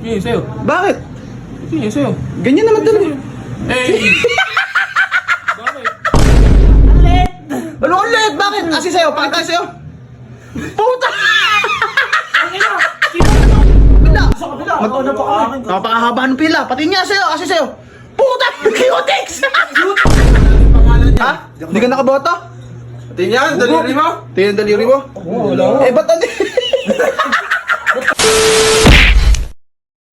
Sige, sa'yo. Bakit? Sige, sa'yo. Ganyan naman talaga. Eh! Bakit? Ano ulit? Bakit? Asi sa'yo, pakita ko sa'yo. Puta! Pila! Napakahaba ng pila. Pati niya sa'yo, asi sa'yo. Puta! Cutix! Ha? Hindi ka nakaboto? Tingnan, daliri mo. Tingnan daliri mo? Wala. Eh, ba't ano?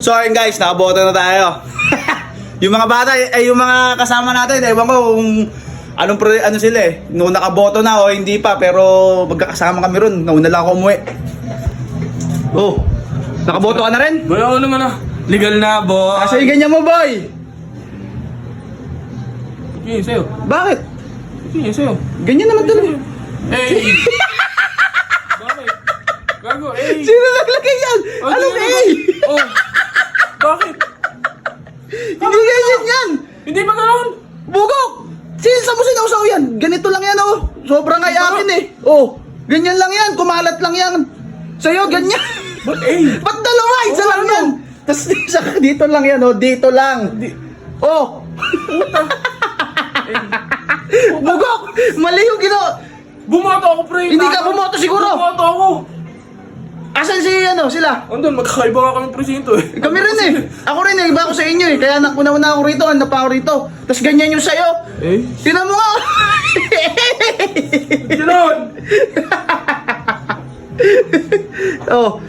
So ayun guys, nakaboto na tayo. Yung mga bata, ay yung mga kasama natin, ewan ko kung ano sila eh. Noong nakaboto na o hindi pa, pero magkakasama kami ron. Nauna lang ako umuwi. Oh, nakaboto ka na rin? Boy, ako naman ah. Legal na, boy. Asa yung ganyan mo, boy? Sige, sa'yo. Bakit? Sige, sa'yo. Ganyan naman talaga. Eh! Bakit? Gago, eh! Sino naglagay yan? Ano ba eh? Oh! Bakit? Hindi ganyan yan! Hindi ba gano'n? Bugok! Saan mo sinausaw yan? Ganito lang yan oh. Sobrang ayakin eh. Oh, ganyan lang yan. Kumalat lang yan. Sa'yo, ganyan. Ba't eh? Ba't dalawa? Isa lang yan. Tapos dito lang yan oh. Dito lang. Oh. Bugok! Mali yung Bumoto ako, pre! Hindi ka bumoto siguro. Bumoto ako! Asan sila? Andun, magkakaiba nga kami presinto eh. Kami rin eh. Ako rin eh. Iba ako sa inyo eh. Kaya nakuna ako rito. Handa pa ako rito. Tapos ganyan yung sa'yo. Eh? Tinan mo nga. Ganon! Oh.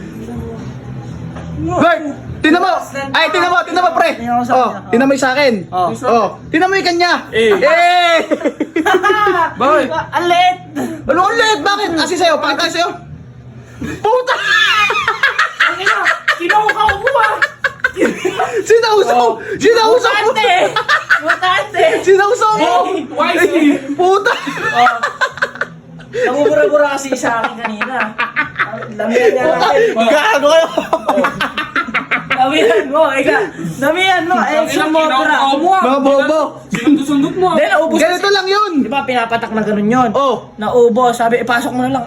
Bert, tinan mo. Ay, tinan mo, pre. Oh, tinan mo yung sa akin. Oh, tinan mo yung kanya. Eh. Bakit? Alit! Ano ulit? Bakit? Asi sa'yo, pakita ko sa'yo. Puta! Ang ina! Kinuha mo ah! Sinausaw! Sinausaw mo! Mutante! Mutante! Sinausaw mo! Wisely! Puta! Namumura-mura kasi sa akin kanina. Damihan niya natin. Gago kayo! Damihan mo, ika. Damihan mo. Eh, Ilang mo, sumobra. mo ah. Mga bobo! Sinundot-sundot mo ah. Then, naubos Ganito kasi. lang yun! Di ba, pinapatak na ganun yun? Oh! Naubos. Sabi, ipasok mo na lang.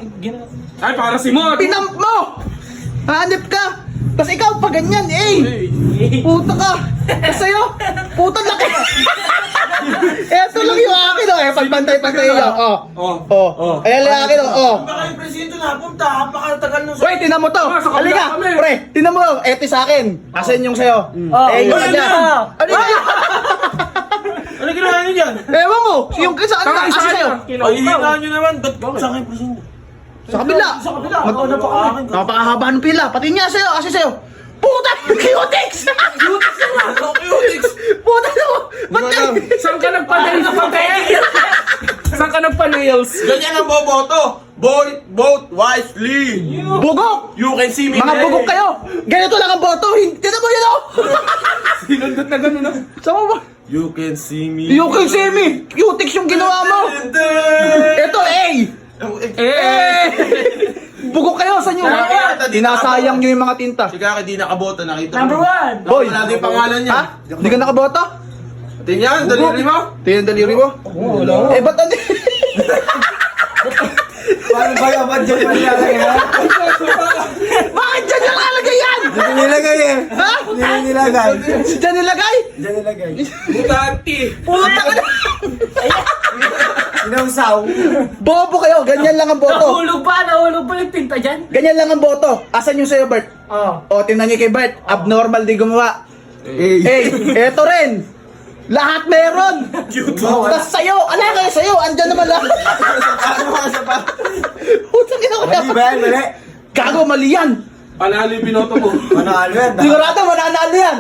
Ay, para si Mod! Pinamp mo! Hanip ka! Tapos ikaw pa ganyan eh! Eh! Puta ka! Tapos sa'yo, puta laki! Eto lang yung akin oh! Eh, pagbantay-pantay yun! Oh! Oh! Oh! Ayan lang yung akin oh! Oh! Baka yung presinto na punta. Napakatagal nung Wait, tinan mo to! Sa kabila Halika! kami. Pre! Tinan mo! Eto sa akin! Asan yung sa'yo? Eh, yung Ano kanya! na? Ano yun? Ano ginawa niyo dyan? Ewan mo! Yung sa kanila! Asan sa'yo? Hihingaan nyo naman. Ba't sa akin presinto? Sa kabila! Sa kabila. Ako na pa akin. Napakahaba ng pila! Pati niya sa'yo! Asan sa'yo? Puta! Cutix! Cutix na nga! Ano cutix? Puta na mo! Ba't ka? Saan ka nagpa-nails pa kaya? Saan ka nagpa-nails? Ganyan ang boboto. Vote wisely. Bugok! You can see me Mga there. bugok kayo! Ganito lang ang boto! Tinan mo yun oh! Sinundot na gano'n ah. Saan mo ba? You can see me. You can see me! Cutix yung ginawa mo! Ito A! Eh! Bugok kayo sa inyo! Dinasayang nyo yung mga tinta. Si Kaka di nakaboto, nakita Number mo. one. Boy! Wala din pangalan niya. Ha? Hindi ka nakaboto? Tingnan, daliri mo. Tingnan daliri mo? Eh, ba't ano? Paano ba yung badyan mo nilagay ha? Bakit dyan yung nakalagay yan? Hindi nilagay eh. Ha? Hindi nilagay. Dyan nilagay? Diyan nilagay. Bugatti! Puta ka na! Inausaw. Bobo kayo! Ganyan lang ang boto! Nahulog pa yung tinta dyan? Ganyan lang ang boto! Asan yung sa'yo, Bert? O, tingnan niyo kay Bert. Abnormal di gumawa. Eh, eto rin! Lahat meron! Tapos sa'yo! Ano kayo sa'yo? Andyan naman lahat! Ano ka sa pa? Putang ina ko Mali ba yan? Mali. Gago, mali yan! Panalo yung binoto mo. Manalo yan. Sigurado mananalo yan!